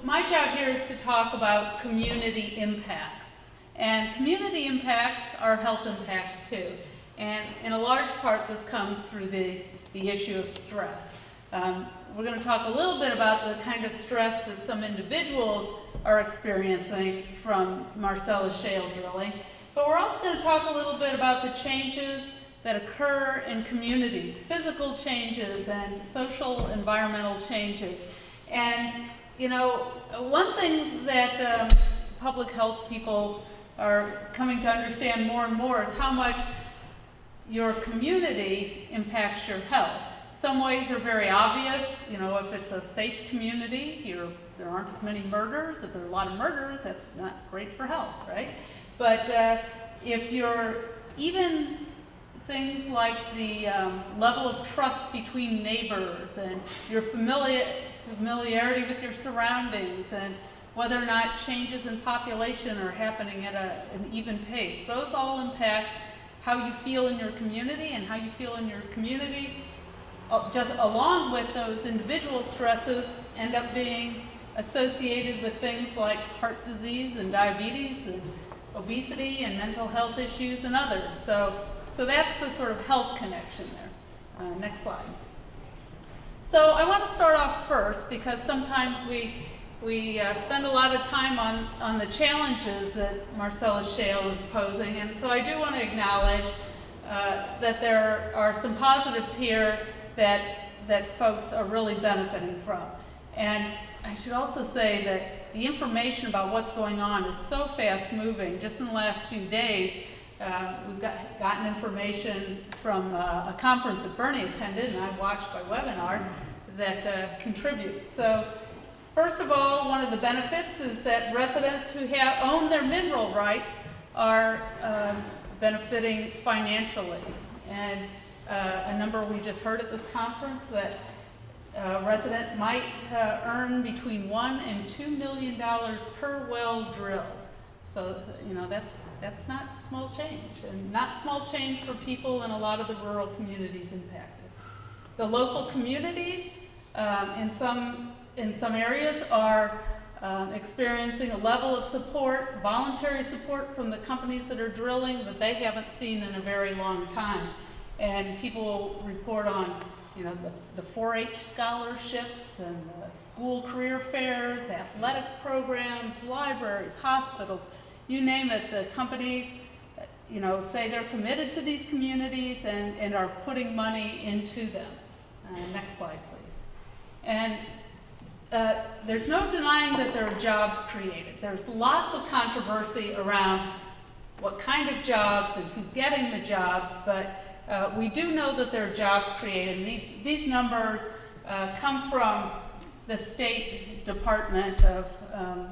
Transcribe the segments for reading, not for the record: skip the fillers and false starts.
my job here is to talk about community impacts. And community impacts are health impacts too. And in a large part, this comes through the issue of stress. We're going to talk a little bit about the kind of stress that some individuals are experiencing from Marcellus Shale drilling. But we're also going to talk a little bit about the changes that occur in communities, physical changes and social environmental changes. And, you know, one thing that public health people are coming to understand more and more is how much your community impacts your health. Some ways are very obvious. You know, if it's a safe community, there aren't as many murders. If there are a lot of murders, that's not great for health, right? But if you're even things like the level of trust between neighbors and your familiarity with your surroundings and whether or not changes in population are happening at an even pace, those all impact how you feel in your community, and how you feel in your community, just along with those individual stresses, end up being associated with things like heart disease and diabetes and obesity and mental health issues and others. So that's the sort of health connection there. Next slide. So I want to start off first because sometimes we spend a lot of time on the challenges that Marcellus Shale is posing, and so I do want to acknowledge that there are some positives here that folks are really benefiting from. And I should also say that the information about what's going on is so fast moving. Just in the last few days, we've gotten information from a conference that Bernie attended, and I watched by webinar, that contribute. So first of all, one of the benefits is that residents who own their mineral rights are benefiting financially. And a number we just heard at this conference, that a resident might earn between $1 and $2 million per well drilled. So, you know, that's not small change, and not small change for people in a lot of the rural communities impacted. The local communities in some areas are experiencing a level of support, voluntary support from the companies that are drilling that they haven't seen in a very long time. And people will report on, you know, the 4-H scholarships and school career fairs, athletic programs, libraries, hospitals, you name it. The companies, you know, say they're committed to these communities and are putting money into them. Next slide, please. And there's no denying that there are jobs created. There's lots of controversy around what kind of jobs and who's getting the jobs, but we do know that there are jobs created. And these numbers come from the State Department of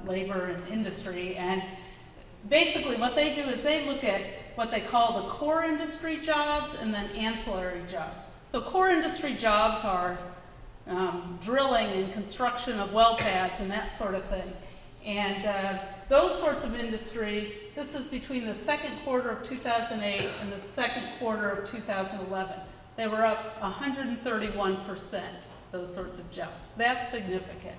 Labor and Industry. And basically what they do is they look at what they call the core industry jobs and then ancillary jobs. So core industry jobs are drilling and construction of well pads and that sort of thing. And those sorts of industries, this is between the second quarter of 2008 and the second quarter of 2011. They were up 131%, those sorts of jobs. That's significant.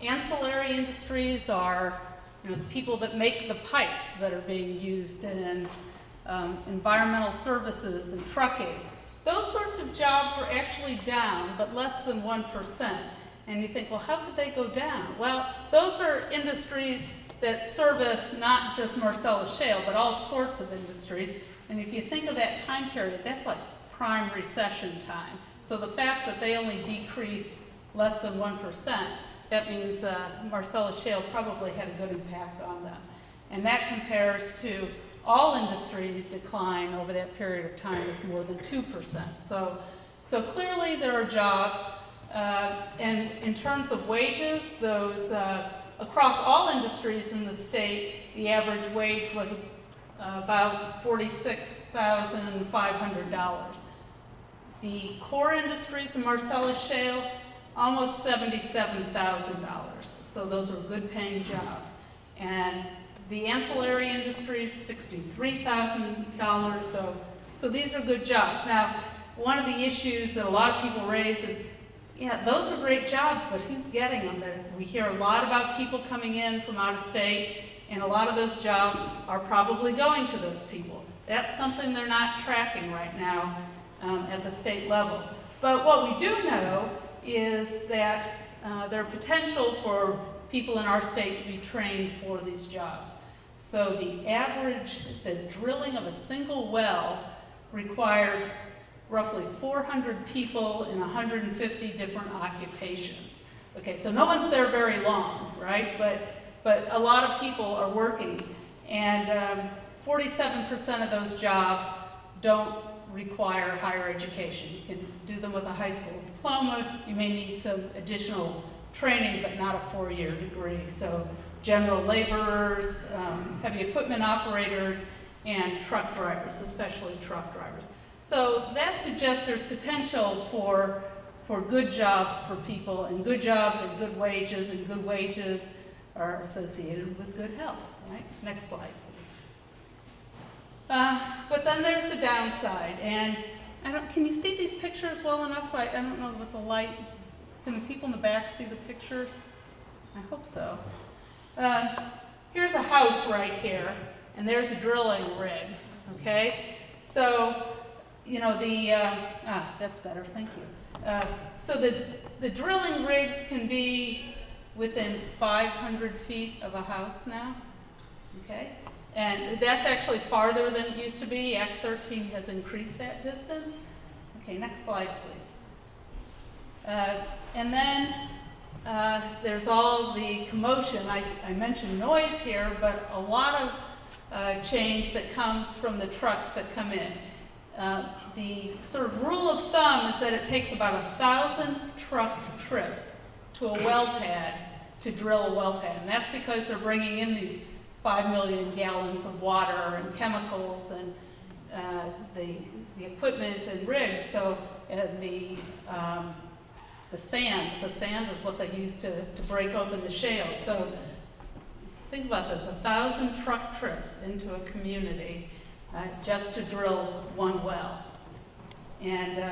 Ancillary industries are, you know, the people that make the pipes that are being used in environmental services and trucking. Those sorts of jobs were actually down, but less than 1%. And you think, well, how could they go down? Well, those are industries that service not just Marcellus Shale, but all sorts of industries. And if you think of that time period, that's like prime recession time. So the fact that they only decreased less than 1%, that means Marcellus Shale probably had a good impact on them. And that compares to all industry decline over that period of time is more than 2%. So clearly there are jobs. And in terms of wages, those across all industries in the state, the average wage was about $46,500. The core industries in Marcellus Shale, almost $77,000. So those are good paying jobs. And the ancillary industries, $63,000. So these are good jobs. Now, one of the issues that a lot of people raise is yeah, those are great jobs, but who's getting them? We hear a lot about people coming in from out of state, and a lot of those jobs are probably going to those people. That's something they're not tracking right now at the state level. But what we do know is that there are potential for people in our state to be trained for these jobs. So the drilling of a single well requires roughly 400 people in 150 different occupations. Okay, so no one's there very long, right? But a lot of people are working, and 47% of those jobs don't require higher education. You can do them with a high school diploma. You may need some additional training, but not a 4-year degree. So general laborers, heavy equipment operators, and truck drivers, especially truck drivers. So that suggests there's potential for good jobs for people, and good jobs are good wages, and good wages are associated with good health, right? Next slide, please. But then there's the downside, and can you see these pictures well enough? I don't know with the light. Can the people in the back see the pictures? I hope so. Here's a house right here, and there's a drilling rig, okay? So, you know, that's better, thank you. So the drilling rigs can be within 500 feet of a house now, okay? And that's actually farther than it used to be. Act 13 has increased that distance. Okay, next slide, please. And then there's all the commotion. I mentioned noise here, but a lot of change that comes from the trucks that come in. The sort of rule of thumb is that it takes about 1,000 truck trips to a well pad to drill a well pad. And that's because they're bringing in these 5 million gallons of water and chemicals and the equipment and rigs. So the sand is what they use to break open the shale. So think about this, 1,000 truck trips into a community just to drill one well. And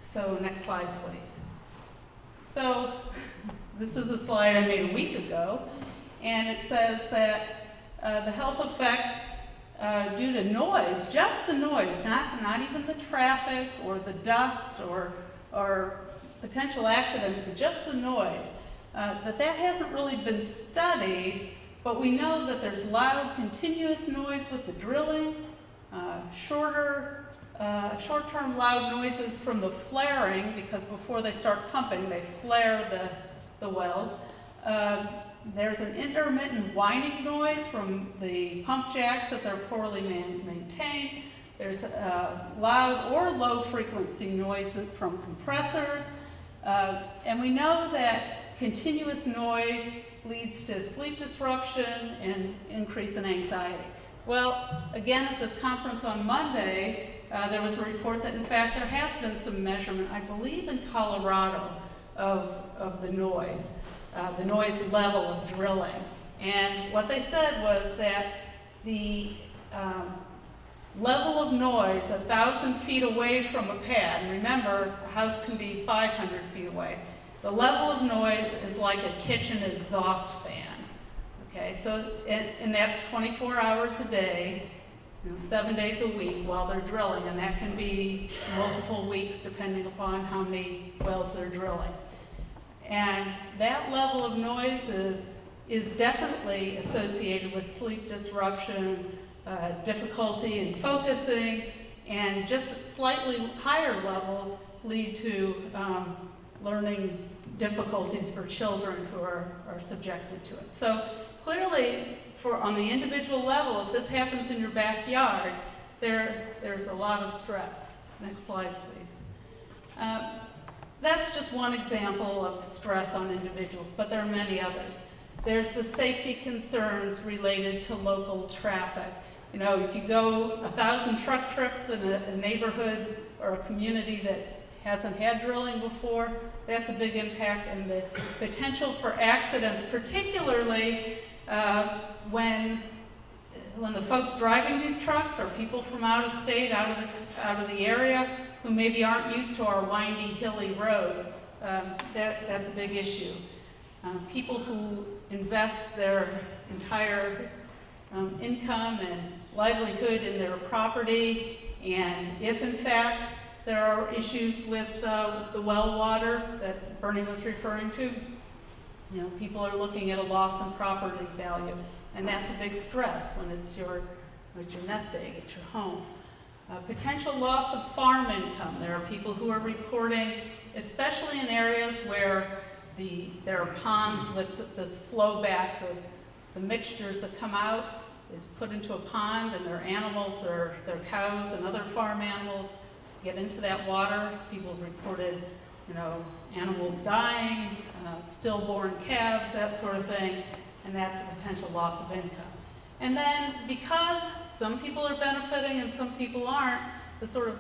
so next slide, please. So this is a slide I made a week ago, and it says that the health effects due to noise, just the noise, not even the traffic or the dust or potential accidents, but just the noise, that hasn't really been studied, but we know that there's loud, continuous noise with the drilling, short-term loud noises from the flaring, because before they start pumping, they flare the wells. There's an intermittent whining noise from the pump jacks if they're poorly maintained. There's loud or low frequency noise from compressors. And we know that continuous noise leads to sleep disruption and increase in anxiety. Well, again, at this conference on Monday, there was a report that in fact there has been some measurement, I believe in Colorado, of the noise level of drilling. And what they said was that the level of noise 1,000 feet away from a pad, and remember, a house can be 500 feet away, the level of noise is like a kitchen exhaust fan. Okay, so, and that's 24 hours a day, 7 days a week while they're drilling, and that can be multiple weeks depending upon how many wells they're drilling. And that level of noise is definitely associated with sleep disruption, difficulty in focusing, and just slightly higher levels lead to learning difficulties for children who are subjected to it. So clearly, on the individual level, if this happens in your backyard, there's a lot of stress. Next slide, please. That's just one example of stress on individuals, but there are many others. There's the safety concerns related to local traffic. You know, if you go 1,000 truck trips in a neighborhood or a community that hasn't had drilling before, that's a big impact, and the potential for accidents, particularly when when the folks driving these trucks are people from out of state, out of the area, who maybe aren't used to our windy, hilly roads. That's a big issue. People who invest their entire income and livelihood in their property, and if in fact there are issues with the well water that Bernie was referring to, people are looking at a loss in property value, and that's a big stress when it's your nest egg, it's your home. Potential loss of farm income. There are people who are reporting, especially in areas where there are ponds with this flow back, the mixtures that come out is put into a pond, and their animals, their cows and other farm animals get into that water. People have reported, animals dying, stillborn calves, that sort of thing, and that's a potential loss of income. And then, because some people are benefiting and some people aren't, the sort of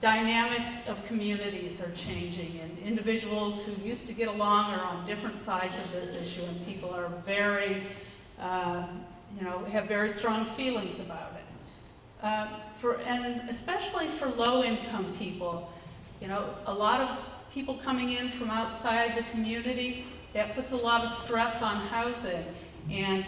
dynamics of communities are changing, and individuals who used to get along are on different sides of this issue, and people are very, have very strong feelings about it. And especially for low-income people, a lot of people coming in from outside the community, that puts a lot of stress on housing. And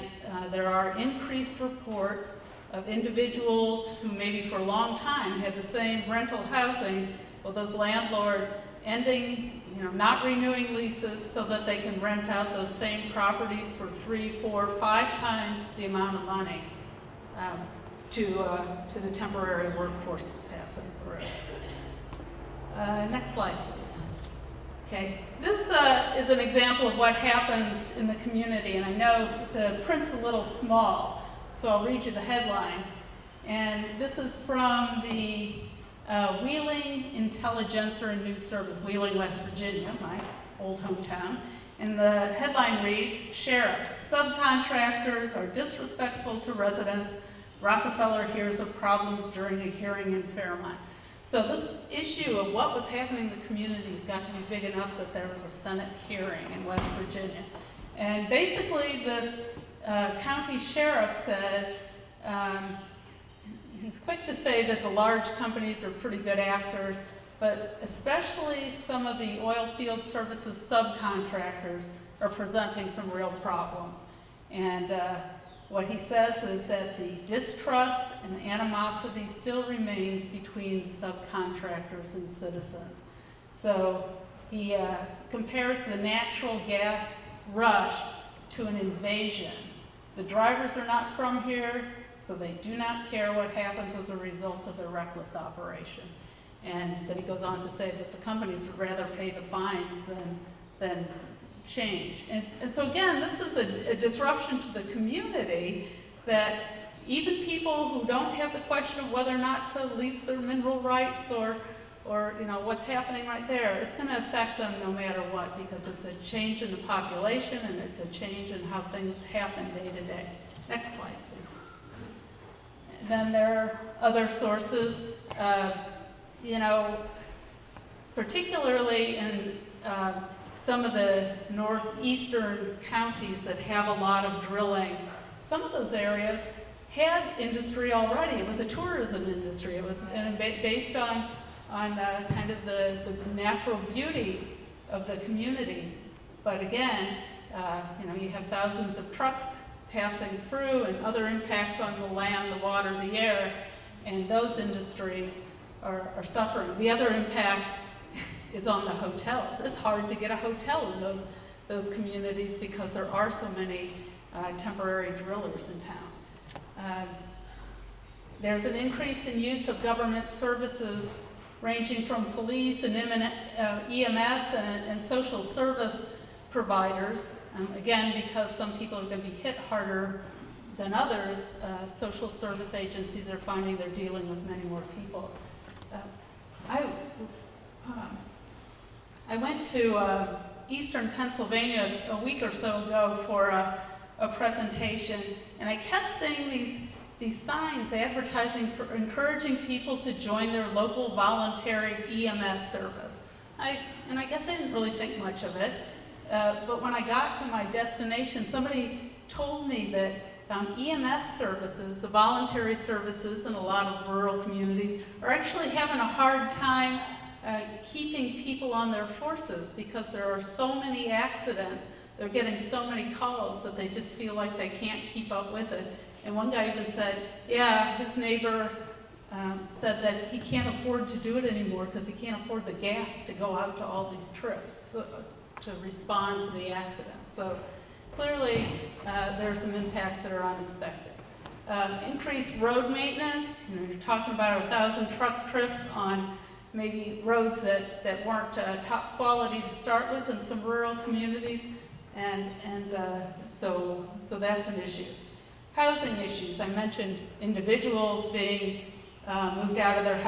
there are increased reports of individuals who maybe for a long time had the same rental housing, well, those landlords ending, not renewing leases so that they can rent out those same properties for 3, 4, 5 times the amount of money to the temporary workforces passing through. Next slide, please. Okay, this is an example of what happens in the community, and I know the print's a little small, so I'll read you the headline. And this is from the Wheeling Intelligencer and News Service, Wheeling, West Virginia, my old hometown. And the headline reads, "Sheriff, subcontractors are disrespectful to residents. Rockefeller hears of problems during a hearing in Fairmont." So this issue of what was happening in the communities got to be big enough that there was a Senate hearing in West Virginia. And basically this county sheriff says, he's quick to say that the large companies are pretty good actors, but especially some of the oil field services subcontractors are presenting some real problems. And what he says is that the distrust and animosity still remains between subcontractors and citizens. So he compares the natural gas rush to an invasion. The drivers are not from here, so they do not care what happens as a result of their reckless operation. And then he goes on to say that the companies would rather pay the fines than change. And so again, this is a disruption to the community that even people who don't have the question of whether or not to lease their mineral rights or what's happening right there, it's going to affect them no matter what, because it's a change in the population and it's a change in how things happen day to day. Next slide, please. And then there are other sources, particularly in some of the northeastern counties that have a lot of drilling. Some of those areas had industry already. It was a tourism industry. It was based on kind of the natural beauty of the community. But again, you have thousands of trucks passing through and other impacts on the land, the water, the air, and those industries are suffering. The other impact is on the hotels. It's hard to get a hotel in those communities because there are so many temporary drillers in town. There's an increase in use of government services ranging from police and EMS and social service providers. Again, because some people are going to be hit harder than others, social service agencies are finding they're dealing with many more people. I went to eastern Pennsylvania a week or so ago for a presentation, and I kept seeing these signs advertising for encouraging people to join their local voluntary EMS service. And I guess I didn't really think much of it, but when I got to my destination, somebody told me that EMS services, the voluntary services in a lot of rural communities, are actually having a hard time keeping people on their forces because there are so many accidents. They're getting so many calls that they just feel like they can't keep up with it. And one guy even said, yeah, his neighbor said that he can't afford to do it anymore because he can't afford the gas to go out to all these trips to respond to the accidents. So clearly, there are some impacts that are unexpected. Increased road maintenance, you're talking about 1,000 truck trips on maybe roads that weren't top quality to start with in some rural communities, and so that's an issue. Housing issues, I mentioned individuals being moved out of their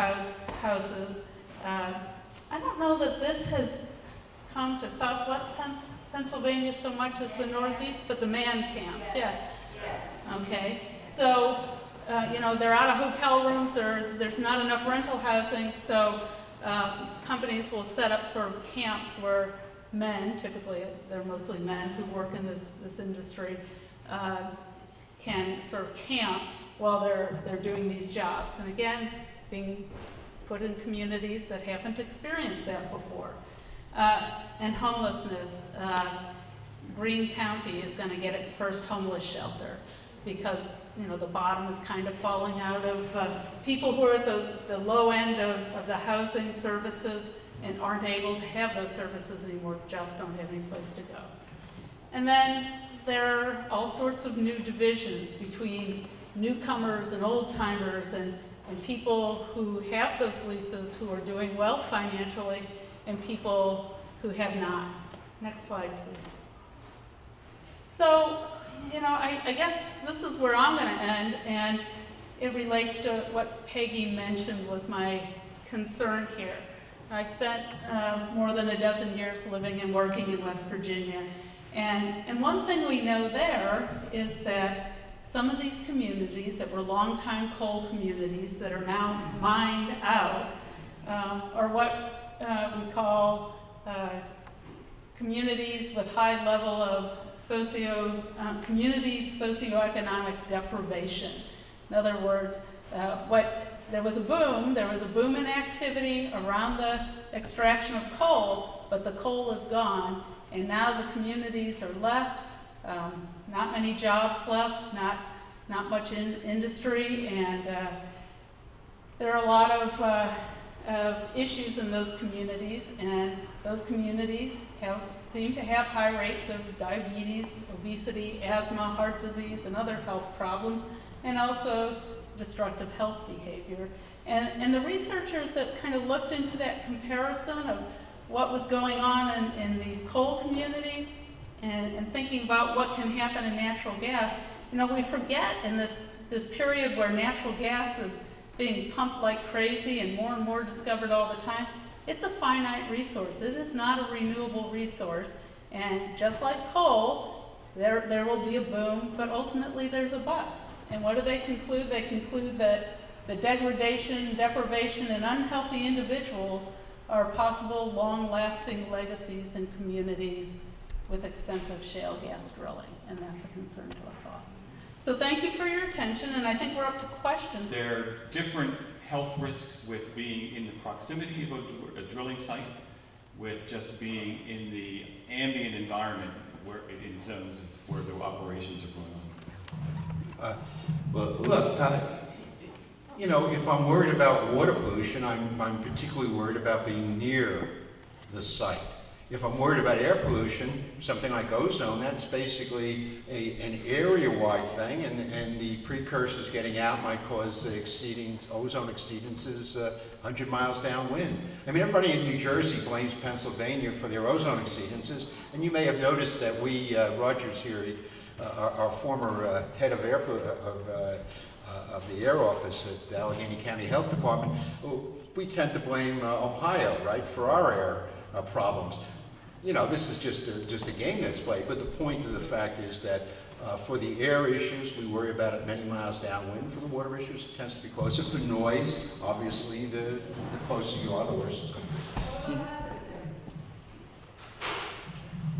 houses. I don't know that this has come to Southwest Pennsylvania so much as the Northeast, but the man camps, yeah. Yes. Okay, so they're out of hotel rooms. There's not enough rental housing, so companies will set up sort of camps where men, typically they're mostly men who work in this industry, can sort of camp while they're doing these jobs. And again, being put in communities that haven't experienced that before. And homelessness. Greene County is going to get its first homeless shelter because the bottom is kind of falling out of people who are at the low end of the housing services and aren't able to have those services anymore, just don't have any place to go. And then there are all sorts of new divisions between newcomers and old-timers and people who have those leases who are doing well financially and people who have not. Next slide, please. So, I guess this is where I'm going to end, and it relates to what Peggy mentioned was my concern here. I spent more than a dozen years living and working in West Virginia, and one thing we know there is that some of these communities that were longtime coal communities that are now mined out are what we call communities with high level of communities socioeconomic deprivation. In other words, there was a boom in activity around the extraction of coal, but the coal is gone, and now the communities are left, not many jobs left, not much industry, and there are a lot of issues in those communities, and those communities seem to have high rates of diabetes, obesity, asthma, heart disease, and other health problems, and also destructive health behavior. And the researchers that kind of looked into that comparison of what was going on in these coal communities and thinking about what can happen in natural gas, we forget in this period where natural gas is being pumped like crazy and more discovered all the time, it's a finite resource. It is not a renewable resource. And just like coal, there will be a boom, but ultimately there's a bust. And what do they conclude? They conclude that the degradation, deprivation, and unhealthy individuals are possible long-lasting legacies in communities with extensive shale gas drilling. And that's a concern to us all. So thank you for your attention, and I think we're up to questions. There are different health risks with being in the proximity of a drilling site, with just being in the ambient environment in zones of where the operations are going on. Well, look, if I'm worried about water pollution, I'm particularly worried about being near the site. If I'm worried about air pollution, something like ozone, that's basically an area-wide thing, and the precursors getting out might cause ozone exceedances 100 miles downwind. I mean, everybody in New Jersey blames Pennsylvania for their ozone exceedances, and you may have noticed that we, Rogers here, our former head of the air office at Allegheny County Health Department, we tend to blame Ohio, right, for our air problems. This is just a game that's played, but the point of the fact is that for the air issues, we worry about it many miles downwind. For the water issues, it tends to be closer. For noise, obviously, the closer you are, the worse it's going to be.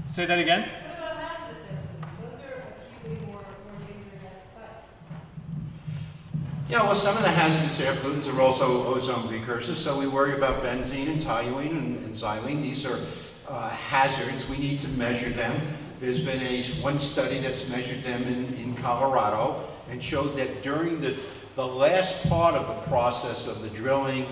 Say that again? What about hazardous air? Those are acutely more dangerous at Yeah, well, some of the hazardous air pollutants are also ozone precursors, so we worry about benzene and toluene and xylene. These are hazards. We need to measure them. There's been one study that's measured them in Colorado and showed that during the last part of the process of the drilling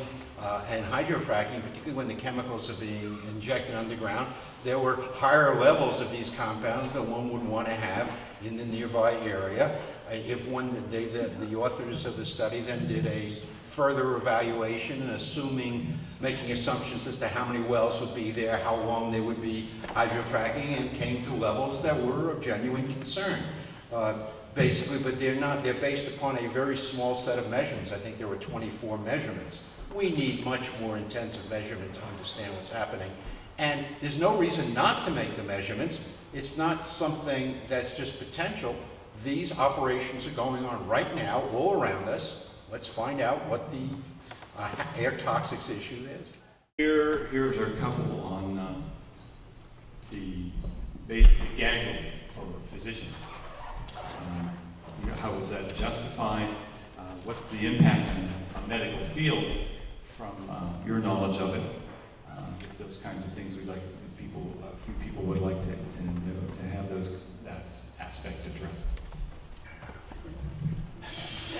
and hydrofracking, particularly when the chemicals are being injected underground, there were higher levels of these compounds that one would want to have in the nearby area. If the authors of the study then did a further evaluation and making assumptions as to how many wells would be there, how long they would be hydrofracking, and came to levels that were of genuine concern. Basically, but they're based upon a very small set of measurements. I think there were 24 measurements. We need much more intensive measurement to understand what's happening. And there's no reason not to make the measurements. It's not something that's just potential. These operations are going on right now, all around us. Let's find out what the air toxics issue is. Here's a couple on the basic gag rule for physicians. How is that justified? What's the impact on the medical field from your knowledge of it? It's those kinds of things we'd like a few people would like to have that aspect addressed.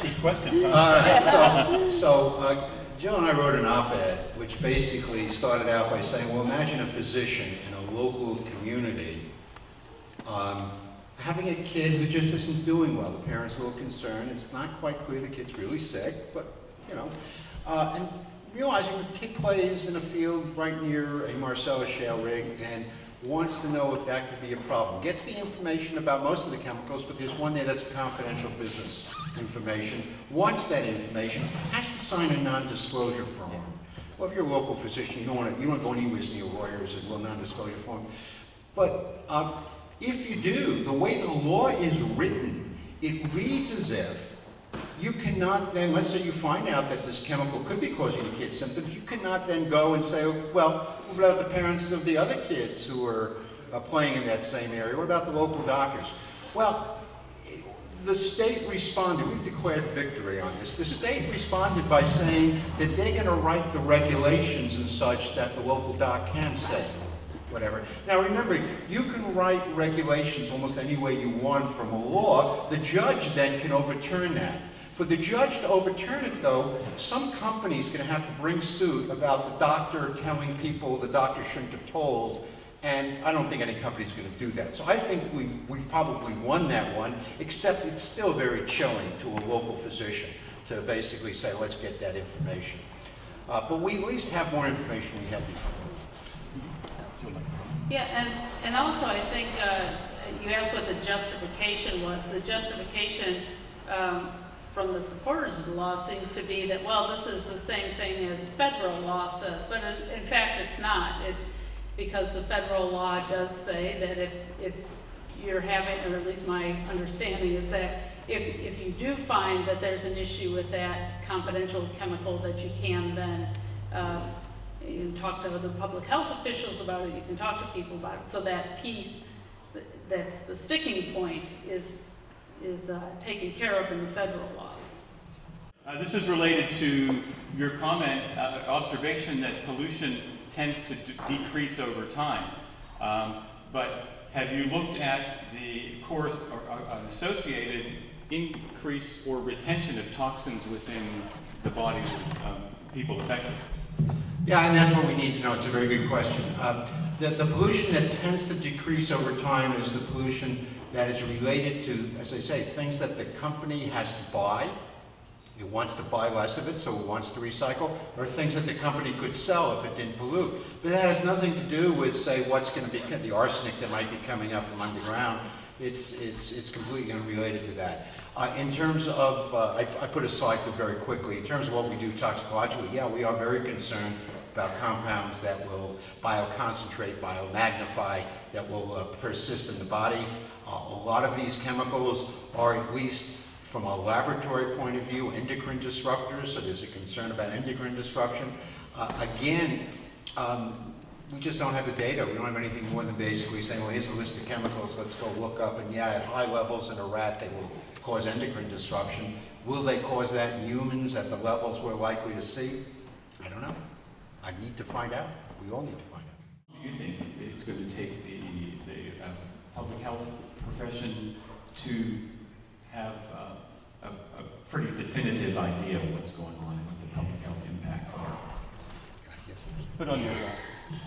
Good question. All right, so Jill and I wrote an op-ed which basically started out by saying, well, imagine a physician in a local community having a kid who just isn't doing well. The parents are a little concerned. It's not quite clear the kid's really sick, but, you know. And realizing the kid plays in a field right near a Marcellus Shale rig and wants to know if that could be a problem. Gets the information about most of the chemicals, but there's one there that's confidential business information. Wants that information, has to sign a non-disclosure form. Well, if you're a local physician, you don't want to go anywhere near lawyers and will non-disclosure form. But if you do, the way the law is written, it reads as if you cannot then, let's say you find out that this chemical could be causing the kid's symptoms, you cannot then go and say, well, what about the parents of the other kids who are playing in that same area? What about the local doctors? Well, the state responded. We've declared victory on this. The state responded by saying that they're going to write the regulations and such that the local doc can say whatever. Now remember, you can write regulations almost any way you want from a law. The judge then can overturn that. For the judge to overturn it, though, some company's going to have to bring suit about the doctor telling people the doctor shouldn't have told, and I don't think any company's going to do that. So I think we've probably won that one, except it's still very chilling to a local physician to basically say, let's get that information. But we at least have more information than we had before. Yeah, and also I think you asked what the justification was. The justification from the supporters of the law seems to be that, well, this is the same thing as federal law says, but in fact it's not. Because the federal law does say that if you're having, or at least my understanding is that if you do find that there's an issue with that confidential chemical, that you can then you can talk to other public health officials about it, you can talk to people about it. So that piece, that's the sticking point, is taken care of in the federal laws. This is related to your comment, observation that pollution tends to decrease over time. But have you looked at the associated increase or retention of toxins within the bodies of people affected? Yeah, and that's what we need to know. It's a very good question. The pollution that tends to decrease over time is the pollution that is related to, as I say, things that the company has to buy. It wants to buy less of it, so it wants to recycle, or things that the company could sell if it didn't pollute. But that has nothing to do with, say, what's going to be the arsenic that might be coming up from underground. It's completely unrelated to that. In terms of, I put a slide through very quickly. In terms of what we do toxicologically, yeah, we are very concerned about compounds that will bioconcentrate, biomagnify, that will persist in the body. A lot of these chemicals are, at least from a laboratory point of view, endocrine disruptors, so there's a concern about endocrine disruption. Again, we just don't have the data. We don't have anything more than basically saying, well, here's a list of chemicals, let's go look up, and yeah, at high levels in a rat, they will cause endocrine disruption. Will they cause that in humans at the levels we're likely to see? I don't know. I need to find out. We all need to find out. Do you think it's going to take the public health profession to have a pretty definitive idea of what's going on and what the public health impacts are? Put on your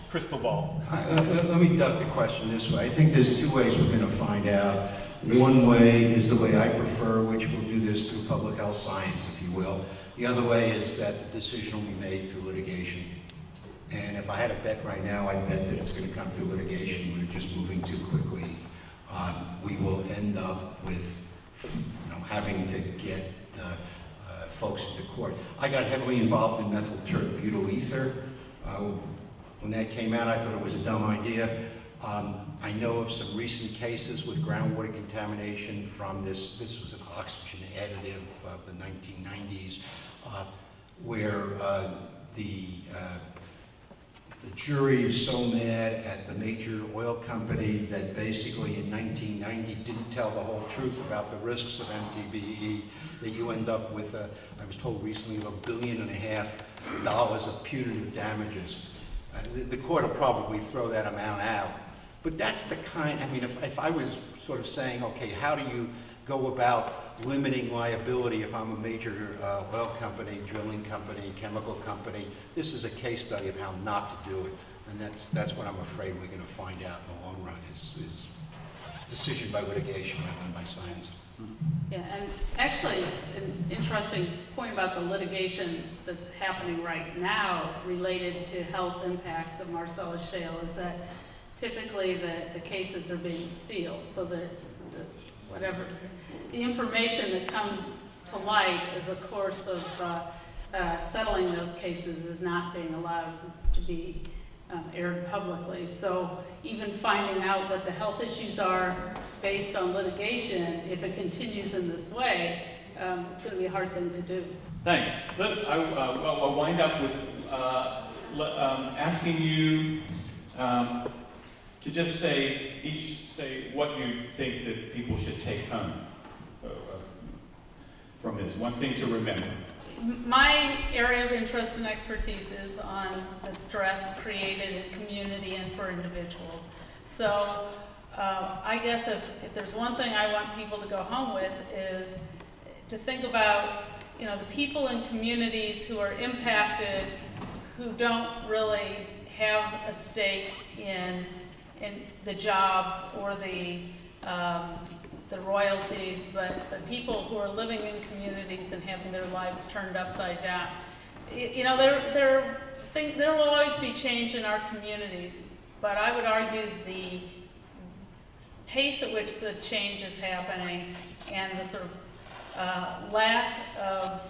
crystal ball. Let me duck the question this way. I think there's two ways we're going to find out. One way is the way I prefer, which we'll do this through public health science, if you will. The other way is that the decision will be made through litigation. And if I had a bet right now, I'd bet that it's going to come through litigation. We're just moving too quickly. We will end up with, having to get folks into court. I got heavily involved in methyl butyl ether. When that came out, I thought it was a dumb idea. I know of some recent cases with groundwater contamination from this was an oxygen additive of the 1990s, where the jury is so mad at the major oil company that basically in 1990 didn't tell the whole truth about the risks of MTBE, that you end up with, I was told recently, $1.5 billion of punitive damages. The court will probably throw that amount out. But that's the kind, I mean, if I was sort of saying, okay, how do you go about limiting liability if I'm a major oil company, drilling company, chemical company? This is a case study of how not to do it. And that's what I'm afraid we're going to find out in the long run is decision by litigation rather than by science. Yeah, and actually, an interesting point about the litigation that's happening right now related to health impacts of Marcellus Shale is that typically the cases are being sealed, so the information that comes to light as a course of settling those cases is not being allowed to be aired publicly. So even finding out what the health issues are based on litigation, if it continues in this way, it's going to be a hard thing to do. Thanks. I'll wind up with asking you to just each say what you think that people should take home from this. One thing to remember. My area of interest and expertise is on the stress created in community and for individuals. So I guess if there's one thing I want people to go home with is to think about, the people in communities who are impacted, who don't really have a stake in the jobs or the royalties, but the people who are living in communities and having their lives turned upside down. There will always be change in our communities, but I would argue the pace at which the change is happening and the sort of lack of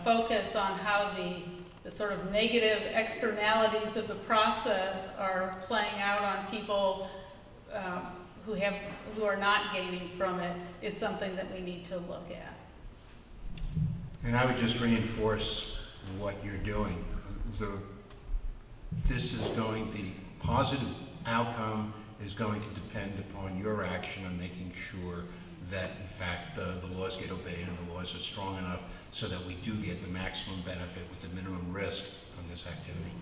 focus on how the sort of negative externalities of the process are playing out on people who are not gaining from it is something that we need to look at. And I would just reinforce what you're doing. The positive outcome is going to depend upon your action on making sure that, in fact, the laws get obeyed and the laws are strong enough so that we do get the maximum benefit with the minimum risk from this activity.